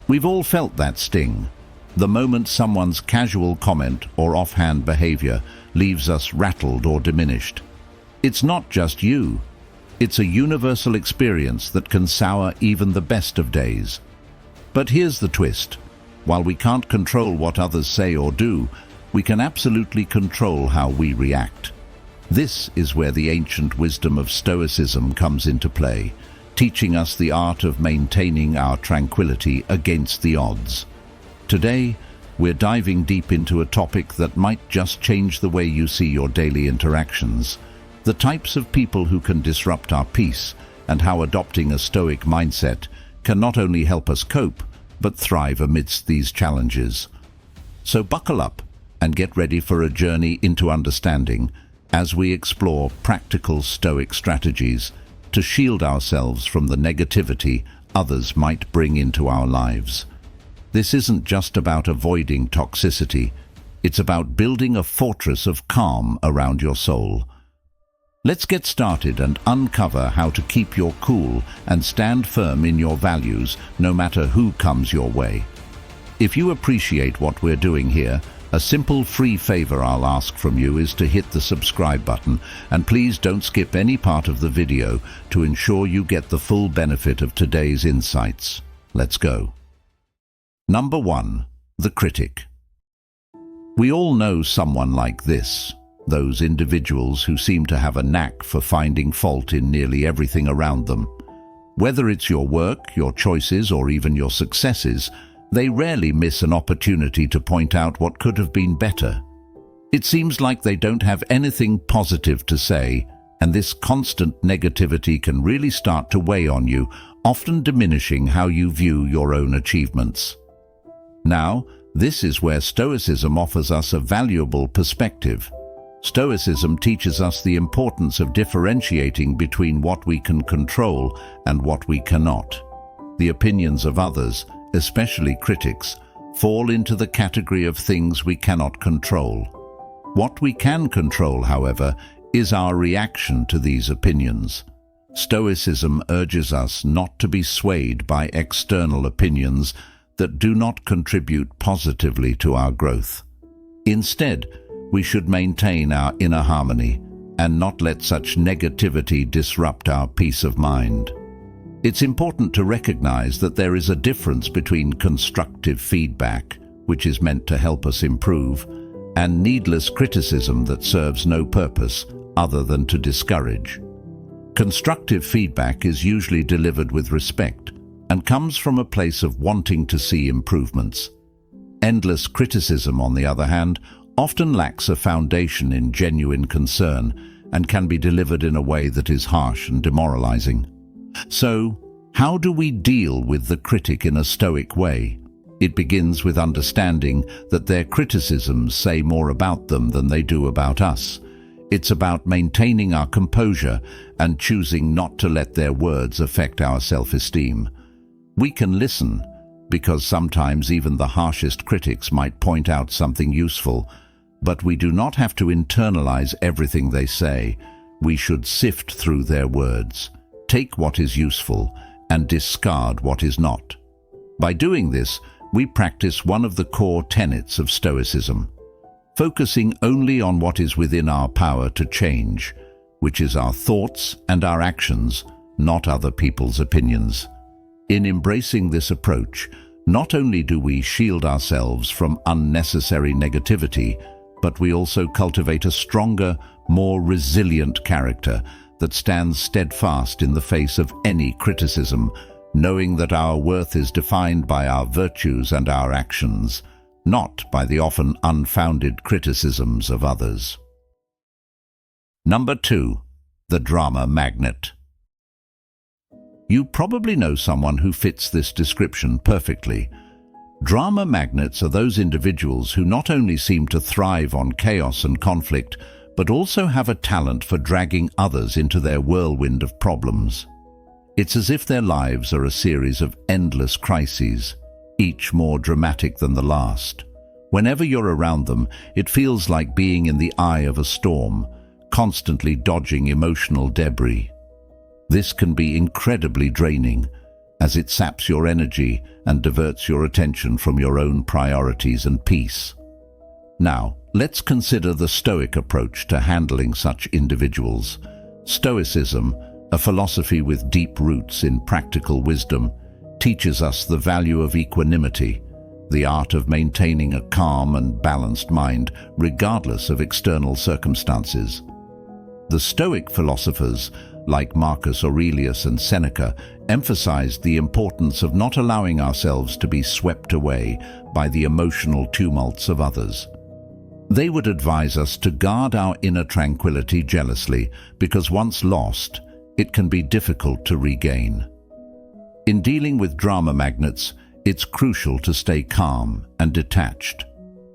We've all felt that sting, the moment someone's casual comment or offhand behavior leaves us rattled or diminished. It's not just you. It's a universal experience that can sour even the best of days. But here's the twist. While we can't control what others say or do, we can absolutely control how we react. This is where the ancient wisdom of Stoicism comes into play, teaching us the art of maintaining our tranquility against the odds. Today, we're diving deep into a topic that might just change the way you see your daily interactions, the types of people who can disrupt our peace, and how adopting a Stoic mindset can not only help us cope, but thrive amidst these challenges. So buckle up and get ready for a journey into understanding as we explore practical Stoic strategies to shield ourselves from the negativity others might bring into our lives. This isn't just about avoiding toxicity, it's about building a fortress of calm around your soul. Let's get started and uncover how to keep your cool and stand firm in your values no matter who comes your way. If you appreciate what we're doing here, a simple free favor I'll ask from you is to hit the subscribe button, and please don't skip any part of the video to ensure you get the full benefit of today's insights. Let's go. Number 1. The critic. We all know someone like this, those individuals who seem to have a knack for finding fault in nearly everything around them. Whether it's your work, your choices, or even your successes, they rarely miss an opportunity to point out what could have been better. It seems like they don't have anything positive to say, and this constant negativity can really start to weigh on you, often diminishing how you view your own achievements. Now, this is where Stoicism offers us a valuable perspective. Stoicism teaches us the importance of differentiating between what we can control and what we cannot. The opinions of others, especially critics, fall into the category of things we cannot control. What we can control, however, is our reaction to these opinions. Stoicism urges us not to be swayed by external opinions that do not contribute positively to our growth. Instead, we should maintain our inner harmony and not let such negativity disrupt our peace of mind. It's important to recognize that there is a difference between constructive feedback, which is meant to help us improve, and needless criticism that serves no purpose other than to discourage. Constructive feedback is usually delivered with respect and comes from a place of wanting to see improvements. Endless criticism, on the other hand, often lacks a foundation in genuine concern and can be delivered in a way that is harsh and demoralizing. So, how do we deal with the critic in a Stoic way? It begins with understanding that their criticisms say more about them than they do about us. It's about maintaining our composure and choosing not to let their words affect our self-esteem. We can listen, because sometimes even the harshest critics might point out something useful, but we do not have to internalize everything they say. We should sift through their words, take what is useful, and discard what is not. By doing this, we practice one of the core tenets of Stoicism, focusing only on what is within our power to change, which is our thoughts and our actions, not other people's opinions. In embracing this approach, not only do we shield ourselves from unnecessary negativity, but we also cultivate a stronger, more resilient character that stands steadfast in the face of any criticism, knowing that our worth is defined by our virtues and our actions, not by the often unfounded criticisms of others. Number 2. The drama magnet. You probably know someone who fits this description perfectly. Drama magnets are those individuals who not only seem to thrive on chaos and conflict, but also have a talent for dragging others into their whirlwind of problems. It's as if their lives are a series of endless crises, each more dramatic than the last. Whenever you're around them, it feels like being in the eye of a storm, constantly dodging emotional debris. This can be incredibly draining, as it saps your energy and diverts your attention from your own priorities and peace. Now, let's consider the Stoic approach to handling such individuals. Stoicism, a philosophy with deep roots in practical wisdom, teaches us the value of equanimity, the art of maintaining a calm and balanced mind regardless of external circumstances. The Stoic philosophers, like Marcus Aurelius and Seneca, emphasized the importance of not allowing ourselves to be swept away by the emotional tumults of others. They would advise us to guard our inner tranquility jealously, because once lost, it can be difficult to regain. In dealing with drama magnets, it's crucial to stay calm and detached.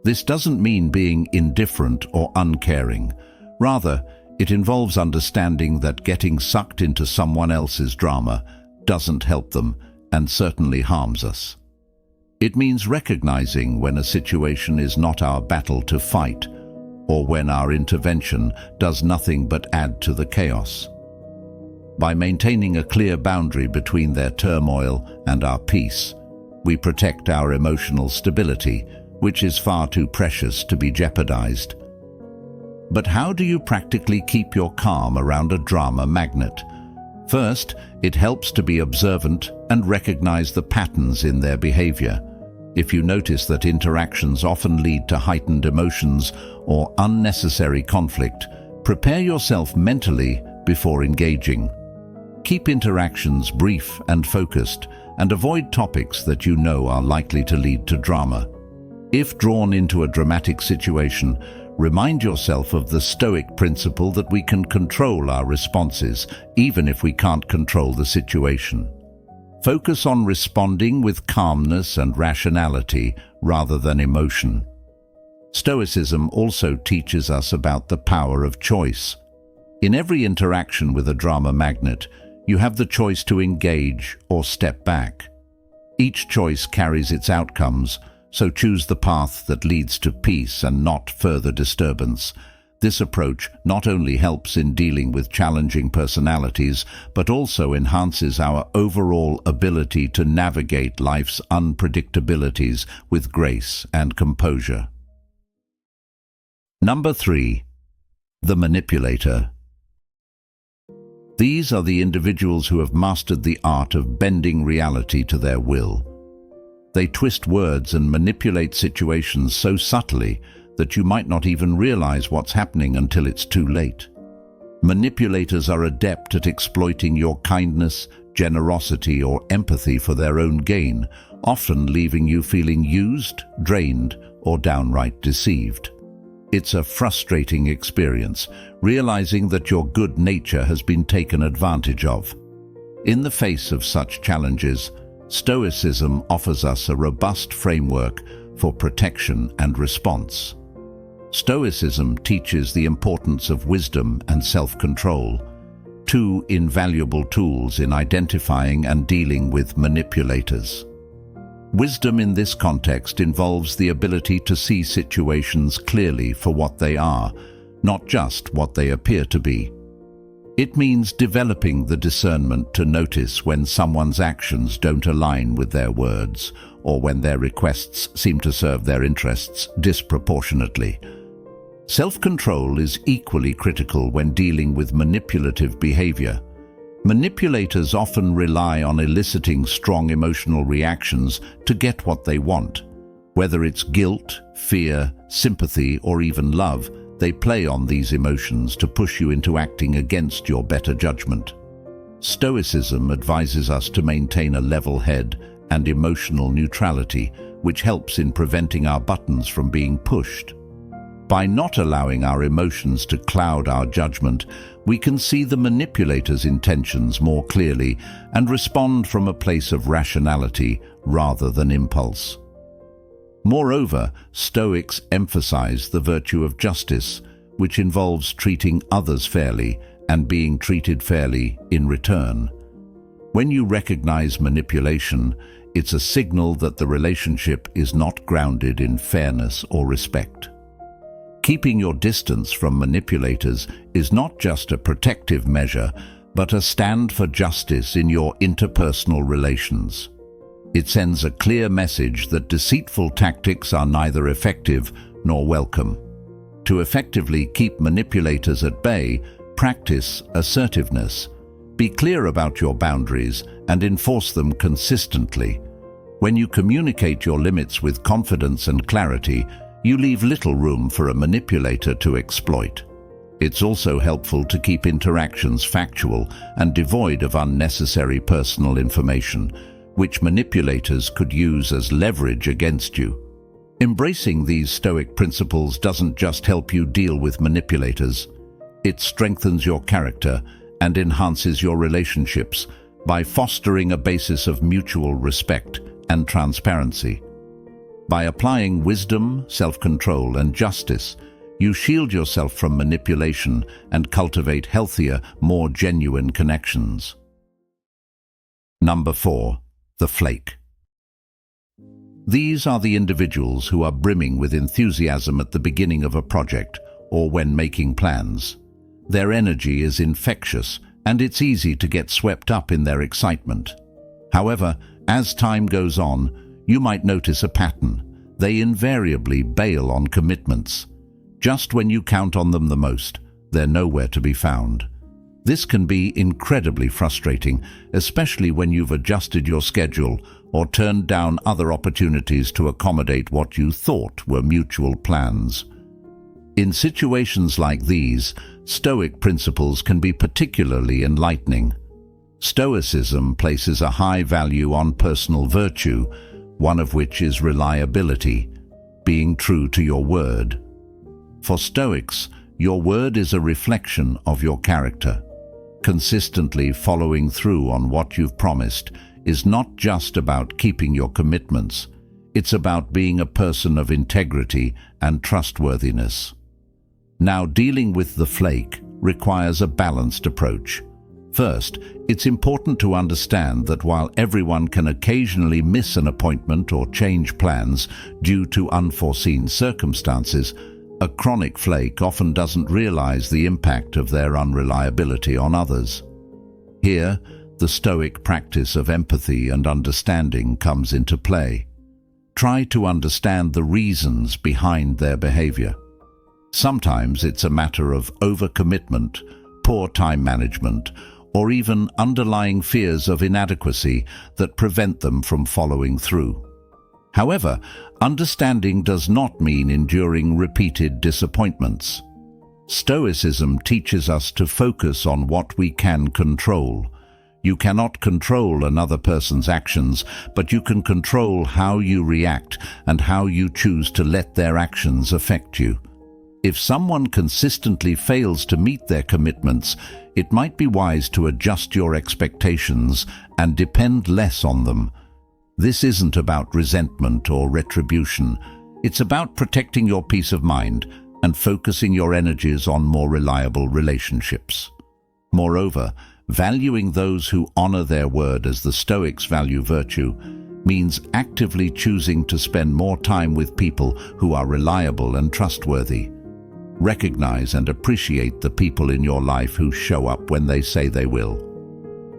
This doesn't mean being indifferent or uncaring. Rather, it involves understanding that getting sucked into someone else's drama doesn't help them and certainly harms us. It means recognizing when a situation is not our battle to fight, or when our intervention does nothing but add to the chaos. By maintaining a clear boundary between their turmoil and our peace, we protect our emotional stability, which is far too precious to be jeopardized. But how do you practically keep your calm around a drama magnet? First, it helps to be observant and recognize the patterns in their behavior. If you notice that interactions often lead to heightened emotions or unnecessary conflict, prepare yourself mentally before engaging. Keep interactions brief and focused, and avoid topics that you know are likely to lead to drama. If drawn into a dramatic situation, remind yourself of the Stoic principle that we can control our responses, even if we can't control the situation. Focus on responding with calmness and rationality rather than emotion. Stoicism also teaches us about the power of choice. In every interaction with a drama magnet, you have the choice to engage or step back. Each choice carries its outcomes, so choose the path that leads to peace and not further disturbance. This approach not only helps in dealing with challenging personalities, but also enhances our overall ability to navigate life's unpredictabilities with grace and composure. Number 3. The manipulator. These are the individuals who have mastered the art of bending reality to their will. They twist words and manipulate situations so subtly that you might not even realize what's happening until it's too late. Manipulators are adept at exploiting your kindness, generosity, or empathy for their own gain, often leaving you feeling used, drained, or downright deceived. It's a frustrating experience, realizing that your good nature has been taken advantage of. In the face of such challenges, Stoicism offers us a robust framework for protection and response. Stoicism teaches the importance of wisdom and self-control, two invaluable tools in identifying and dealing with manipulators. Wisdom in this context involves the ability to see situations clearly for what they are, not just what they appear to be. It means developing the discernment to notice when someone's actions don't align with their words, or when their requests seem to serve their interests disproportionately. Self-control is equally critical when dealing with manipulative behavior. Manipulators often rely on eliciting strong emotional reactions to get what they want. Whether it's guilt, fear, sympathy, or even love, they play on these emotions to push you into acting against your better judgment. Stoicism advises us to maintain a level head and emotional neutrality, which helps in preventing our buttons from being pushed. By not allowing our emotions to cloud our judgment, we can see the manipulator's intentions more clearly and respond from a place of rationality rather than impulse. Moreover, Stoics emphasize the virtue of justice, which involves treating others fairly and being treated fairly in return. When you recognize manipulation, it's a signal that the relationship is not grounded in fairness or respect. Keeping your distance from manipulators is not just a protective measure, but a stand for justice in your interpersonal relations. It sends a clear message that deceitful tactics are neither effective nor welcome. To effectively keep manipulators at bay, practice assertiveness. Be clear about your boundaries and enforce them consistently. When you communicate your limits with confidence and clarity, you leave little room for a manipulator to exploit. It's also helpful to keep interactions factual and devoid of unnecessary personal information, which manipulators could use as leverage against you. Embracing these Stoic principles doesn't just help you deal with manipulators. It strengthens your character and enhances your relationships by fostering a basis of mutual respect and transparency. By applying wisdom, self-control, and justice, you shield yourself from manipulation and cultivate healthier, more genuine connections. Number 4. The flake. These are the individuals who are brimming with enthusiasm at the beginning of a project or when making plans. Their energy is infectious, and it's easy to get swept up in their excitement. However, as time goes on, you might notice a pattern. They invariably bail on commitments. Just when you count on them the most, they're nowhere to be found. This can be incredibly frustrating, especially when you've adjusted your schedule or turned down other opportunities to accommodate what you thought were mutual plans. In situations like these, Stoic principles can be particularly enlightening. Stoicism places a high value on personal virtue, one of which is reliability, being true to your word. For Stoics, your word is a reflection of your character. Consistently following through on what you've promised is not just about keeping your commitments, it's about being a person of integrity and trustworthiness. Now, dealing with the flake requires a balanced approach. First, it's important to understand that while everyone can occasionally miss an appointment or change plans due to unforeseen circumstances, a chronic flake often doesn't realize the impact of their unreliability on others. Here, the Stoic practice of empathy and understanding comes into play. Try to understand the reasons behind their behavior. Sometimes it's a matter of overcommitment, poor time management, or even underlying fears of inadequacy that prevent them from following through. However, understanding does not mean enduring repeated disappointments. Stoicism teaches us to focus on what we can control. You cannot control another person's actions, but you can control how you react and how you choose to let their actions affect you. If someone consistently fails to meet their commitments, it might be wise to adjust your expectations and depend less on them. This isn't about resentment or retribution. It's about protecting your peace of mind and focusing your energies on more reliable relationships. Moreover, valuing those who honor their word as the Stoics value virtue means actively choosing to spend more time with people who are reliable and trustworthy. Recognize and appreciate the people in your life who show up when they say they will.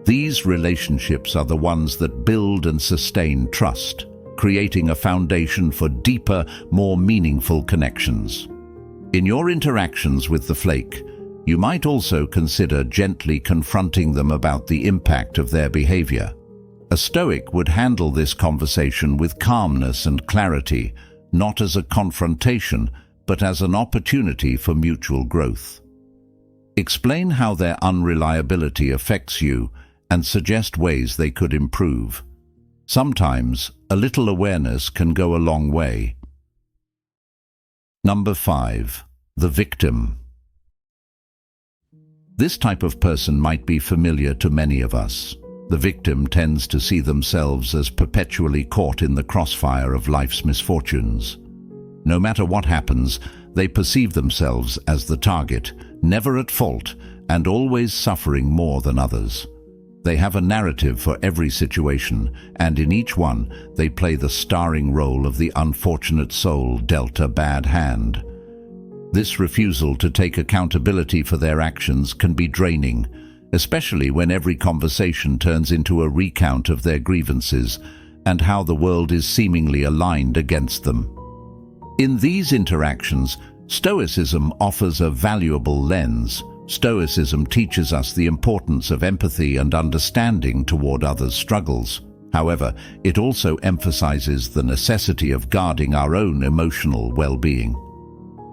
These relationships are the ones that build and sustain trust, creating a foundation for deeper, more meaningful connections. In your interactions with the flake, you might also consider gently confronting them about the impact of their behavior. A Stoic would handle this conversation with calmness and clarity, not as a confrontation, but as an opportunity for mutual growth. Explain how their unreliability affects you and suggest ways they could improve. Sometimes, a little awareness can go a long way. Number 5. The victim. This type of person might be familiar to many of us. The victim tends to see themselves as perpetually caught in the crossfire of life's misfortunes. No matter what happens, they perceive themselves as the target, never at fault, and always suffering more than others. They have a narrative for every situation, and in each one, they play the starring role of the unfortunate soul dealt a bad hand. This refusal to take accountability for their actions can be draining, especially when every conversation turns into a recount of their grievances and how the world is seemingly aligned against them. In these interactions, Stoicism offers a valuable lens. Stoicism teaches us the importance of empathy and understanding toward others' struggles. However, it also emphasizes the necessity of guarding our own emotional well-being.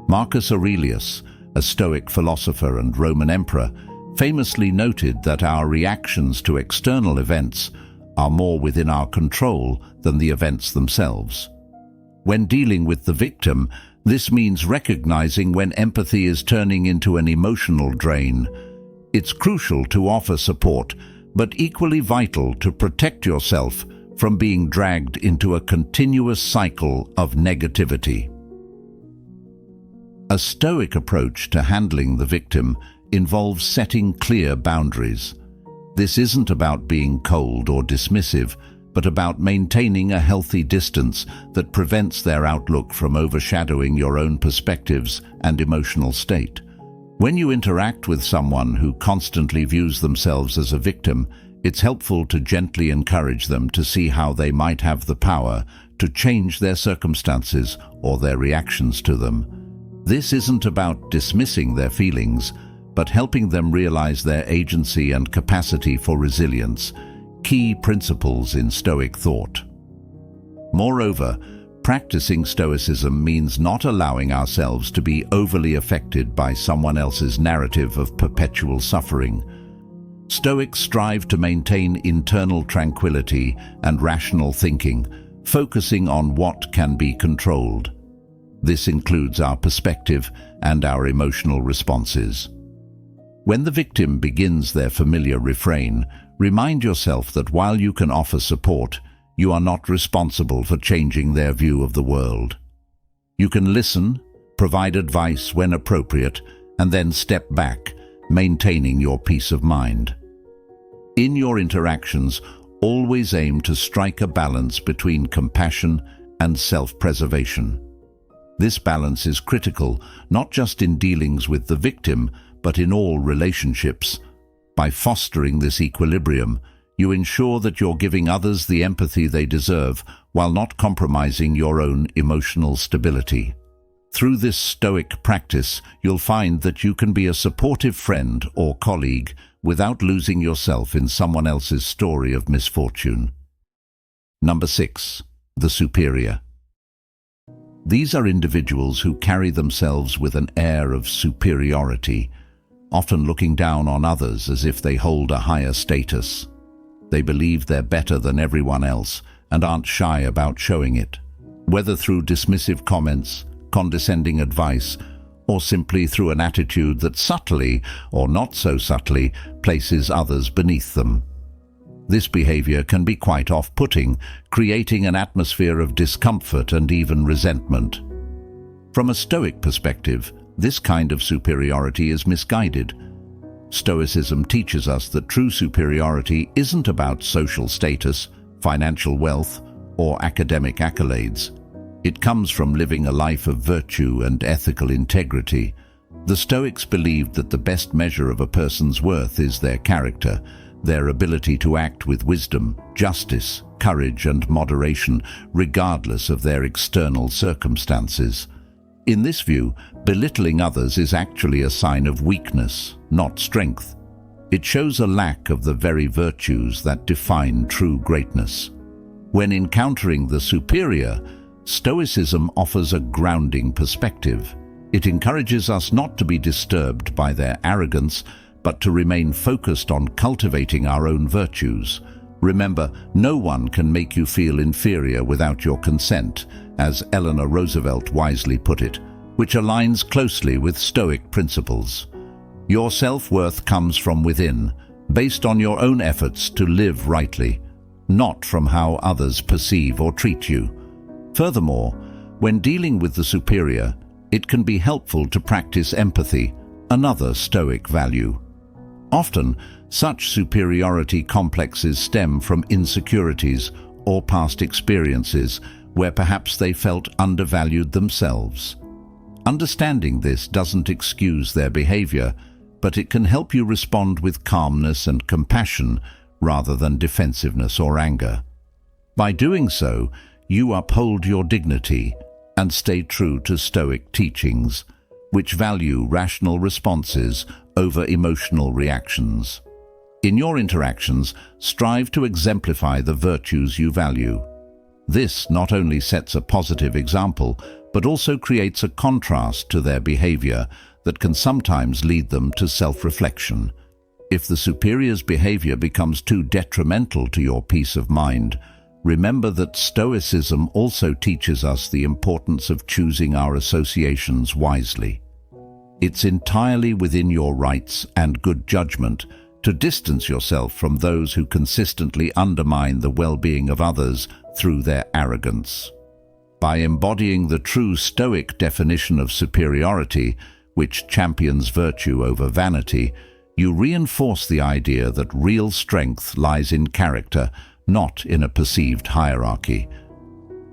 Marcus Aurelius, a Stoic philosopher and Roman emperor, famously noted that our reactions to external events are more within our control than the events themselves. When dealing with the victim, this means recognizing when empathy is turning into an emotional drain. It's crucial to offer support, but equally vital to protect yourself from being dragged into a continuous cycle of negativity. A Stoic approach to handling the victim involves setting clear boundaries. This isn't about being cold or dismissive, but about maintaining a healthy distance that prevents their outlook from overshadowing your own perspectives and emotional state. When you interact with someone who constantly views themselves as a victim, it's helpful to gently encourage them to see how they might have the power to change their circumstances or their reactions to them. This isn't about dismissing their feelings, but helping them realize their agency and capacity for resilience, key principles in Stoic thought. Moreover, practicing Stoicism means not allowing ourselves to be overly affected by someone else's narrative of perpetual suffering. Stoics strive to maintain internal tranquility and rational thinking, focusing on what can be controlled. This includes our perspective and our emotional responses. When the victim begins their familiar refrain, remind yourself that while you can offer support, you are not responsible for changing their view of the world. You can listen, provide advice when appropriate, and then step back, maintaining your peace of mind. In your interactions, always aim to strike a balance between compassion and self-preservation. This balance is critical, not just in dealings with the victim, but in all relationships. By fostering this equilibrium, you ensure that you're giving others the empathy they deserve while not compromising your own emotional stability. Through this Stoic practice, you'll find that you can be a supportive friend or colleague without losing yourself in someone else's story of misfortune. Number 6. The superior. These are individuals who carry themselves with an air of superiority, often looking down on others as if they hold a higher status. They believe they're better than everyone else and aren't shy about showing it, whether through dismissive comments, condescending advice, or simply through an attitude that subtly, or not so subtly, places others beneath them. This behavior can be quite off-putting, creating an atmosphere of discomfort and even resentment. From a Stoic perspective, this kind of superiority is misguided. Stoicism teaches us that true superiority isn't about social status, financial wealth, or academic accolades. It comes from living a life of virtue and ethical integrity. The Stoics believed that the best measure of a person's worth is their character, their ability to act with wisdom, justice, courage, and moderation, regardless of their external circumstances. In this view, belittling others is actually a sign of weakness, not strength. It shows a lack of the very virtues that define true greatness. When encountering the superior, Stoicism offers a grounding perspective. It encourages us not to be disturbed by their arrogance, but to remain focused on cultivating our own virtues. Remember, no one can make you feel inferior without your consent, as Eleanor Roosevelt wisely put it, which aligns closely with Stoic principles. Your self-worth comes from within, based on your own efforts to live rightly, not from how others perceive or treat you. Furthermore, when dealing with the superior, it can be helpful to practice empathy, another Stoic value. Often, such superiority complexes stem from insecurities or past experiences where perhaps they felt undervalued themselves. Understanding this doesn't excuse their behavior, but it can help you respond with calmness and compassion rather than defensiveness or anger. By doing so, you uphold your dignity and stay true to Stoic teachings, which value rational responses over emotional reactions. In your interactions, strive to exemplify the virtues you value. This not only sets a positive example, but also creates a contrast to their behavior that can sometimes lead them to self-reflection. If the superior's behavior becomes too detrimental to your peace of mind, remember that Stoicism also teaches us the importance of choosing our associations wisely. It's entirely within your rights and good judgment to distance yourself from those who consistently undermine the well-being of others through their arrogance. By embodying the true Stoic definition of superiority, which champions virtue over vanity, you reinforce the idea that real strength lies in character, not in a perceived hierarchy.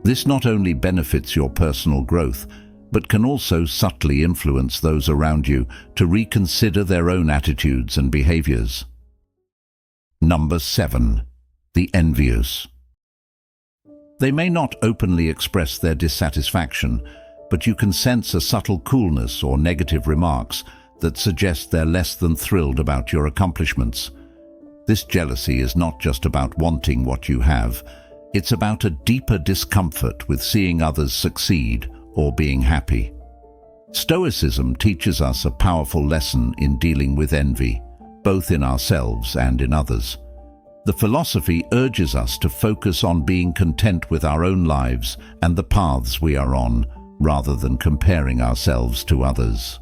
This not only benefits your personal growth, but can also subtly influence those around you to reconsider their own attitudes and behaviors. Number 7. The envious. They may not openly express their dissatisfaction, but you can sense a subtle coolness or negative remarks that suggest they're less than thrilled about your accomplishments. This jealousy is not just about wanting what you have, it's about a deeper discomfort with seeing others succeed or being happy. Stoicism teaches us a powerful lesson in dealing with envy, both in ourselves and in others. The philosophy urges us to focus on being content with our own lives and the paths we are on, rather than comparing ourselves to others.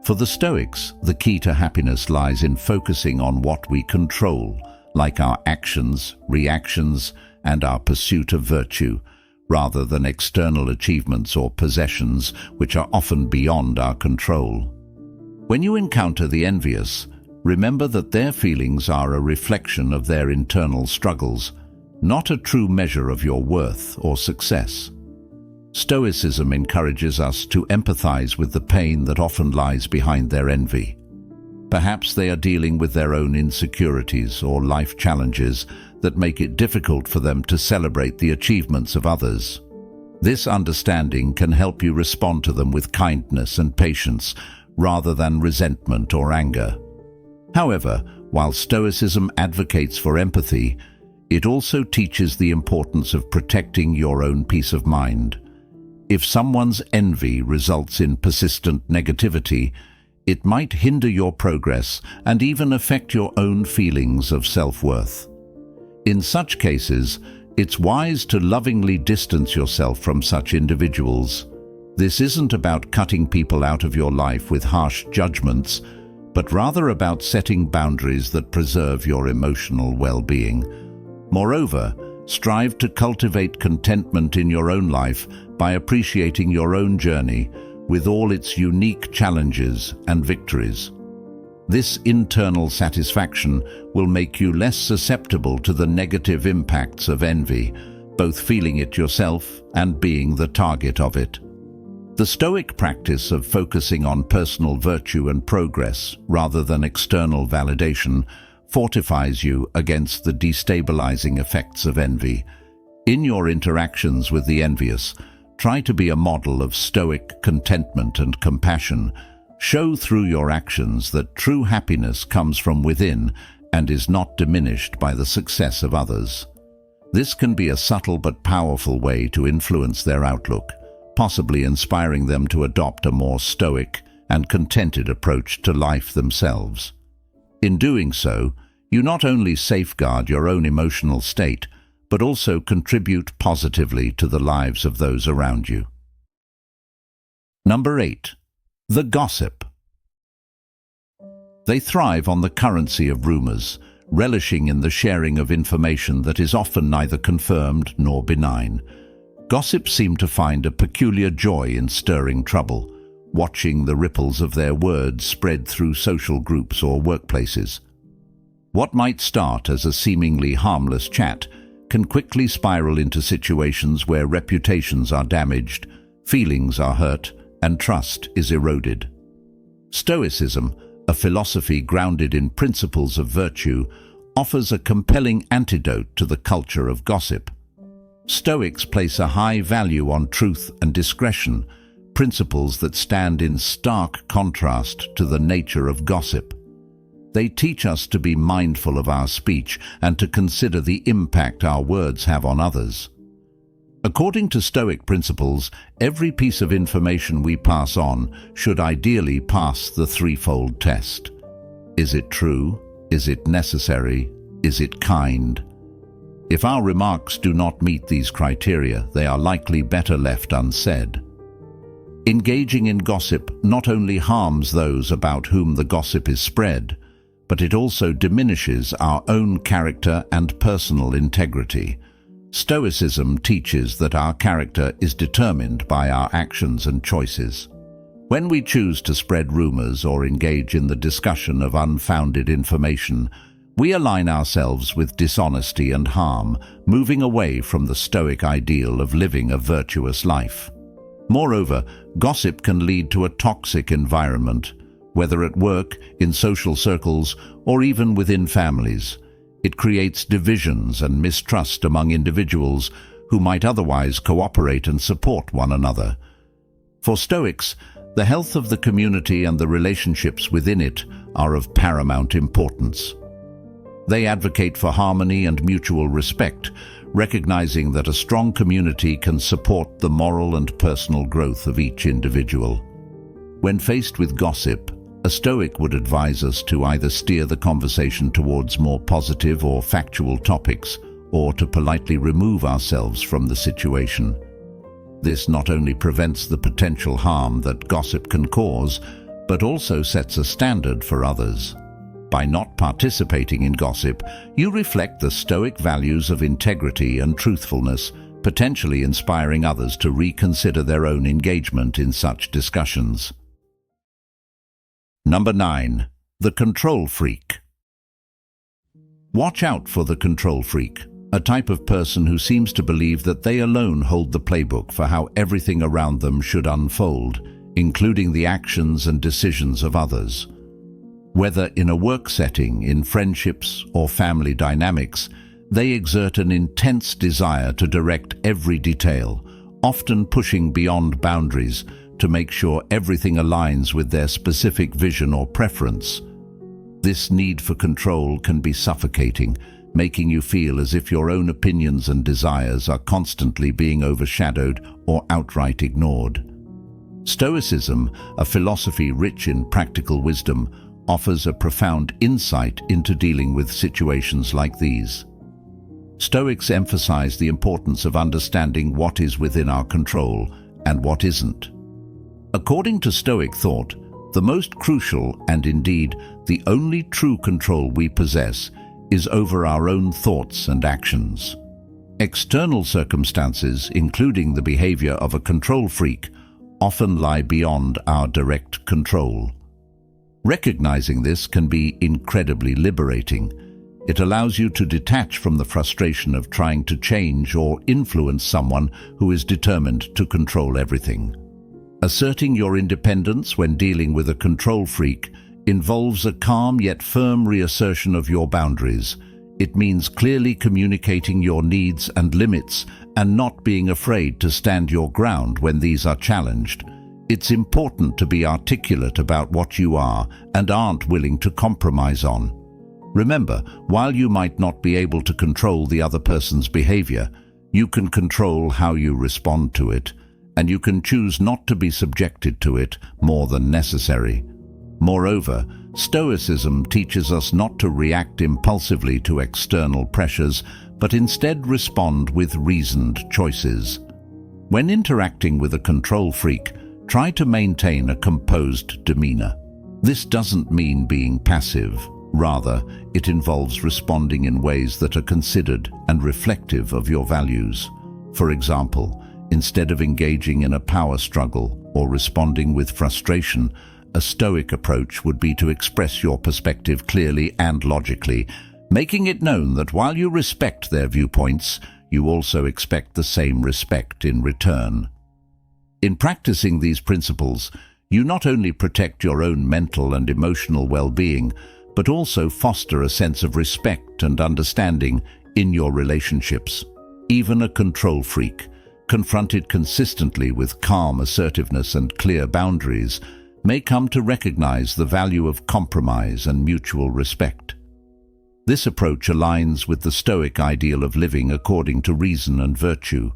For the Stoics, the key to happiness lies in focusing on what we control, like our actions, reactions, and our pursuit of virtue, rather than external achievements or possessions which are often beyond our control. When you encounter the envious, remember that their feelings are a reflection of their internal struggles, not a true measure of your worth or success. Stoicism encourages us to empathize with the pain that often lies behind their envy. Perhaps they are dealing with their own insecurities or life challenges that make it difficult for them to celebrate the achievements of others. This understanding can help you respond to them with kindness and patience, rather than resentment or anger. However, while Stoicism advocates for empathy, it also teaches the importance of protecting your own peace of mind. If someone's envy results in persistent negativity, it might hinder your progress and even affect your own feelings of self-worth. In such cases, it's wise to lovingly distance yourself from such individuals. This isn't about cutting people out of your life with harsh judgments, but rather about setting boundaries that preserve your emotional well-being. Moreover, strive to cultivate contentment in your own life by appreciating your own journey with all its unique challenges and victories. This internal satisfaction will make you less susceptible to the negative impacts of envy, both feeling it yourself and being the target of it. The Stoic practice of focusing on personal virtue and progress rather than external validation fortifies you against the destabilizing effects of envy. In your interactions with the envious, try to be a model of Stoic contentment and compassion. Show through your actions that true happiness comes from within and is not diminished by the success of others. This can be a subtle but powerful way to influence their outlook, possibly inspiring them to adopt a more stoic and contented approach to life themselves. In doing so, you not only safeguard your own emotional state, but also contribute positively to the lives of those around you. Number 8. The gossip. They thrive on the currency of rumors, relishing in the sharing of information that is often neither confirmed nor benign. Gossips seem to find a peculiar joy in stirring trouble, watching the ripples of their words spread through social groups or workplaces. What might start as a seemingly harmless chat can quickly spiral into situations where reputations are damaged, feelings are hurt, and trust is eroded. Stoicism, a philosophy grounded in principles of virtue, offers a compelling antidote to the culture of gossip. Stoics place a high value on truth and discretion, principles that stand in stark contrast to the nature of gossip. They teach us to be mindful of our speech and to consider the impact our words have on others. According to Stoic principles, every piece of information we pass on should ideally pass the threefold test. Is it true? Is it necessary? Is it kind? If our remarks do not meet these criteria, they are likely better left unsaid. Engaging in gossip not only harms those about whom the gossip is spread, but it also diminishes our own character and personal integrity. Stoicism teaches that our character is determined by our actions and choices. When we choose to spread rumors or engage in the discussion of unfounded information, we align ourselves with dishonesty and harm, moving away from the Stoic ideal of living a virtuous life. Moreover, gossip can lead to a toxic environment, whether at work, in social circles, or even within families. It creates divisions and mistrust among individuals who might otherwise cooperate and support one another. For Stoics, the health of the community and the relationships within it are of paramount importance. They advocate for harmony and mutual respect, recognizing that a strong community can support the moral and personal growth of each individual. When faced with gossip, a Stoic would advise us to either steer the conversation towards more positive or factual topics, or to politely remove ourselves from the situation. This not only prevents the potential harm that gossip can cause, but also sets a standard for others. By not participating in gossip, you reflect the Stoic values of integrity and truthfulness, potentially inspiring others to reconsider their own engagement in such discussions. Number 9. The control freak. Watch out for the control freak, a type of person who seems to believe that they alone hold the playbook for how everything around them should unfold, including the actions and decisions of others. Whether in a work setting, in friendships, or family dynamics, they exert an intense desire to direct every detail, often pushing beyond boundaries to make sure everything aligns with their specific vision or preference. This need for control can be suffocating, making you feel as if your own opinions and desires are constantly being overshadowed or outright ignored. Stoicism, a philosophy rich in practical wisdom, offers a profound insight into dealing with situations like these. Stoics emphasize the importance of understanding what is within our control and what isn't. According to Stoic thought, the most crucial and indeed the only true control we possess is over our own thoughts and actions. External circumstances, including the behavior of a control freak, often lie beyond our direct control. Recognizing this can be incredibly liberating. It allows you to detach from the frustration of trying to change or influence someone who is determined to control everything. Asserting your independence when dealing with a control freak involves a calm yet firm reassertion of your boundaries. It means clearly communicating your needs and limits and not being afraid to stand your ground when these are challenged. It's important to be articulate about what you are and aren't willing to compromise on. Remember, while you might not be able to control the other person's behavior, you can control how you respond to it, and you can choose not to be subjected to it more than necessary. Moreover, Stoicism teaches us not to react impulsively to external pressures, but instead respond with reasoned choices. When interacting with a control freak, try to maintain a composed demeanor. This doesn't mean being passive. Rather, it involves responding in ways that are considered and reflective of your values. For example, instead of engaging in a power struggle or responding with frustration, a Stoic approach would be to express your perspective clearly and logically, making it known that while you respect their viewpoints, you also expect the same respect in return. In practicing these principles, You not only protect your own mental and emotional well-being, but also foster a sense of respect and understanding in your relationships. Even a control freak, confronted consistently with calm assertiveness and clear boundaries, may come to recognize the value of compromise and mutual respect. This approach aligns with the Stoic ideal of living according to reason and virtue,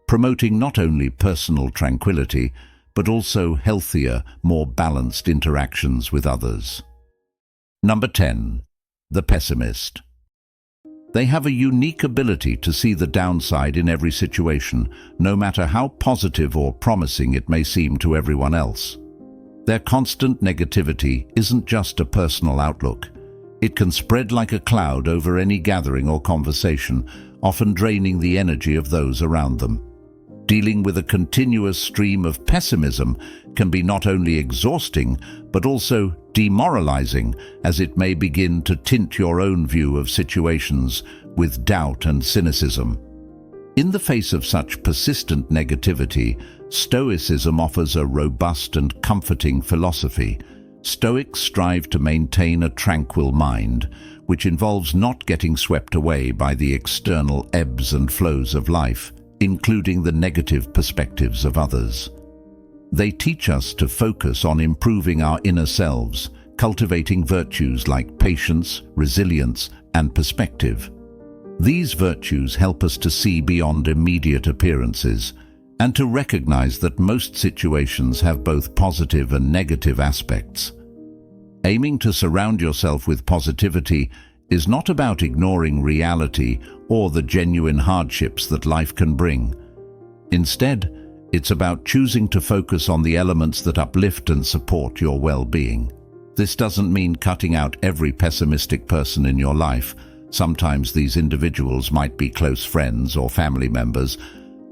promoting not only personal tranquility, but also healthier, more balanced interactions with others. Number 10. The pessimist. They have a unique ability to see the downside in every situation, no matter how positive or promising it may seem to everyone else. Their constant negativity isn't just a personal outlook. It can spread like a cloud over any gathering or conversation, often draining the energy of those around them. Dealing with a continuous stream of pessimism can be not only exhausting, but also demoralizing, as it may begin to tint your own view of situations with doubt and cynicism. In the face of such persistent negativity, Stoicism offers a robust and comforting philosophy. Stoics strive to maintain a tranquil mind, which involves not getting swept away by the external ebbs and flows of life, including the negative perspectives of others. They teach us to focus on improving our inner selves, cultivating virtues like patience, resilience, and perspective. These virtues help us to see beyond immediate appearances and to recognize that most situations have both positive and negative aspects. Aiming to surround yourself with positivity is not about ignoring reality or the genuine hardships that life can bring. Instead, it's about choosing to focus on the elements that uplift and support your well-being. This doesn't mean cutting out every pessimistic person in your life. Sometimes these individuals might be close friends or family members,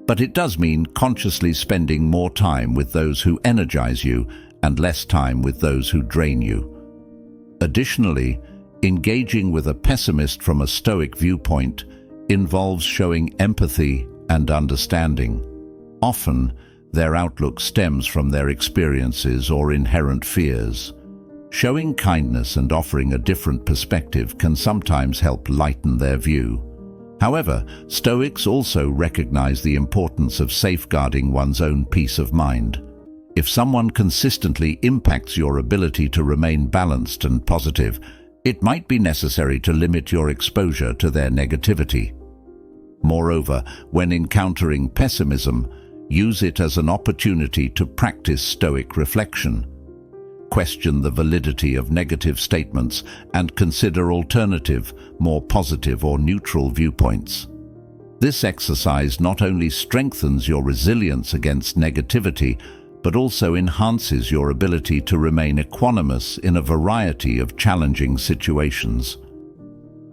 but it does mean consciously spending more time with those who energize you and less time with those who drain you. Additionally, engaging with a pessimist from a Stoic viewpoint involves showing empathy and understanding. Often, their outlook stems from their experiences or inherent fears. Showing kindness and offering a different perspective can sometimes help lighten their view. However, Stoics also recognize the importance of safeguarding one's own peace of mind. If someone consistently impacts your ability to remain balanced and positive, it might be necessary to limit your exposure to their negativity. Moreover, when encountering pessimism, use it as an opportunity to practice Stoic reflection. Question the validity of negative statements and consider alternative, more positive or neutral viewpoints. This exercise not only strengthens your resilience against negativity, but also enhances your ability to remain equanimous in a variety of challenging situations.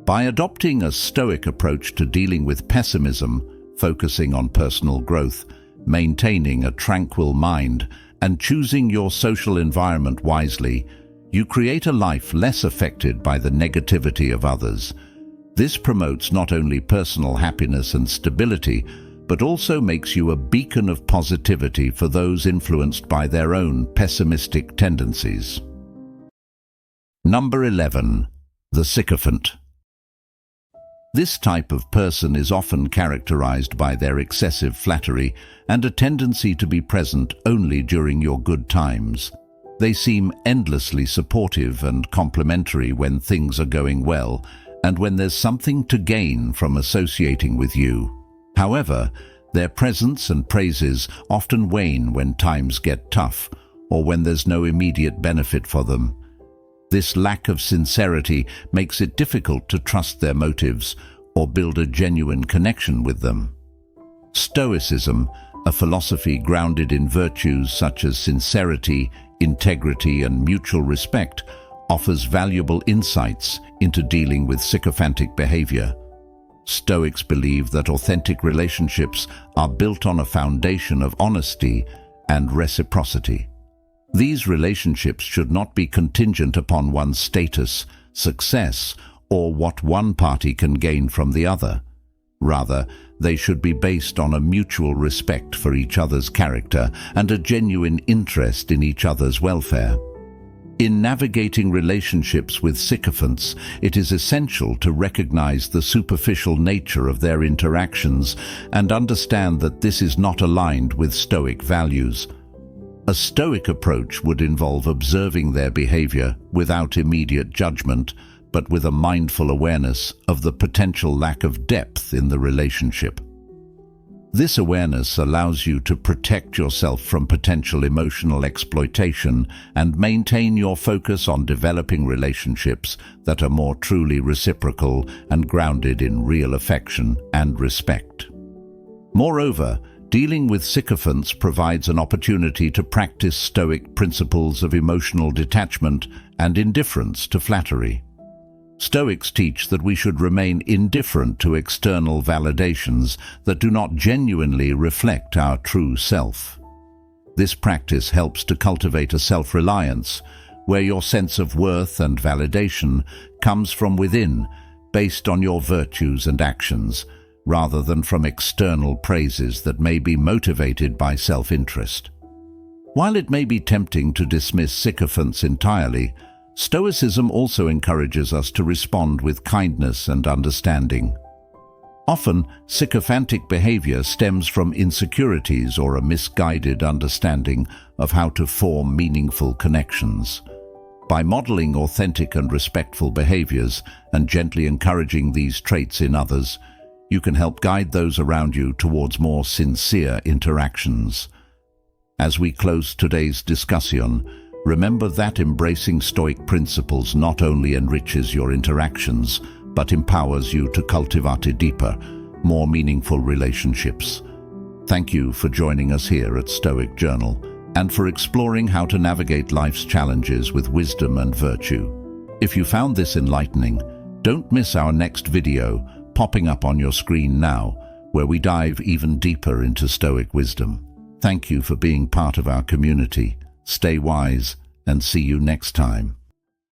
By adopting a Stoic approach to dealing with pessimism, focusing on personal growth, maintaining a tranquil mind, and choosing your social environment wisely, you create a life less affected by the negativity of others. This promotes not only personal happiness and stability, but also makes you a beacon of positivity for those influenced by their own pessimistic tendencies. Number 11. The sycophant. This type of person is often characterized by their excessive flattery and a tendency to be present only during your good times. They seem endlessly supportive and complimentary when things are going well and when there's something to gain from associating with you. However, their presence and praises often wane when times get tough or when there's no immediate benefit for them. This lack of sincerity makes it difficult to trust their motives or build a genuine connection with them. Stoicism, a philosophy grounded in virtues such as sincerity, integrity, and mutual respect, offers valuable insights into dealing with sycophantic behavior. Stoics believe that authentic relationships are built on a foundation of honesty and reciprocity. These relationships should not be contingent upon one's status, success, or what one party can gain from the other. Rather, They should be based on a mutual respect for each other's character and a genuine interest in each other's welfare. In navigating relationships with sycophants, it is essential to recognize the superficial nature of their interactions and understand that this is not aligned with Stoic values. A Stoic approach would involve observing their behavior without immediate judgment, but with a mindful awareness of the potential lack of depth in the relationship. This awareness allows you to protect yourself from potential emotional exploitation and maintain your focus on developing relationships that are more truly reciprocal and grounded in real affection and respect. Moreover, dealing with sycophants provides an opportunity to practice Stoic principles of emotional detachment and indifference to flattery. Stoics teach that we should remain indifferent to external validations that do not genuinely reflect our true self. This practice helps to cultivate a self-reliance, where your sense of worth and validation comes from within, based on your virtues and actions, rather than from external praises that may be motivated by self-interest. While it may be tempting to dismiss sycophants entirely, Stoicism also encourages us to respond with kindness and understanding. Often, sycophantic behavior stems from insecurities or a misguided understanding of how to form meaningful connections. By modeling authentic and respectful behaviors and gently encouraging these traits in others, you can help guide those around you towards more sincere interactions. As we close today's discussion, remember that embracing Stoic principles not only enriches your interactions, but empowers you to cultivate deeper, more meaningful relationships. Thank you for joining us here at Stoic Journal and for exploring how to navigate life's challenges with wisdom and virtue. If you found this enlightening, don't miss our next video popping up on your screen now, where we dive even deeper into Stoic wisdom. Thank you for being part of our community. Stay wise and see you next time.